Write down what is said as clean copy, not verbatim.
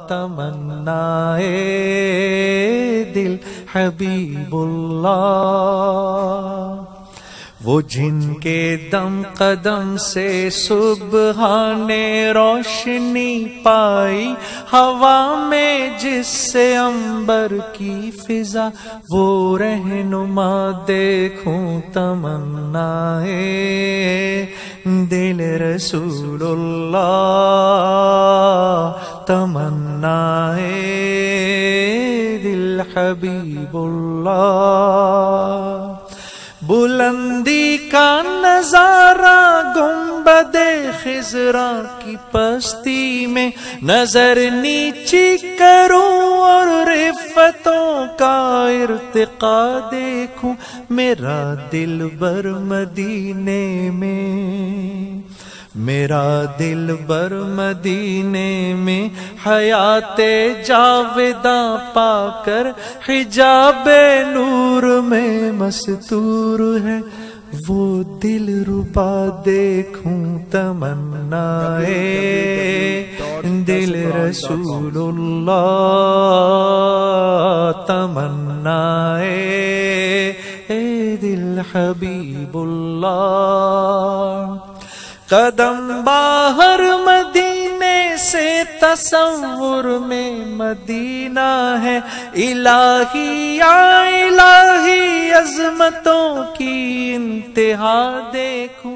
تمنائے دل حبیب اللہ، وہ جن کے دم قدم سے صبح نے روشنی پائی، ہوا میں جس سے عنبر کی فضا، وہ رہنما دیکھوں تمنائے دل رسول اللہ، تمنائے دل حبیب اللہ۔ بلندی کا نظارہ گنبد خضرا کی پستی میں، نظر نیچی کروں اور رفتوں کا ارتقا دیکھوں، میرا دل بر مدینے میں، میرا دل بر مدینے میں، حیات جاوداں پا کر حجاب نور میں مستور ہے، وہ دل ربا دیکھوں تمنائے دل رسول اللہ، تمنائے دل حبیب اللہ۔ قدم باہر مدینے سے تصور میں مدینہ ہے، الہی یا الہی عظمتوں کی انتہا دیکھوں،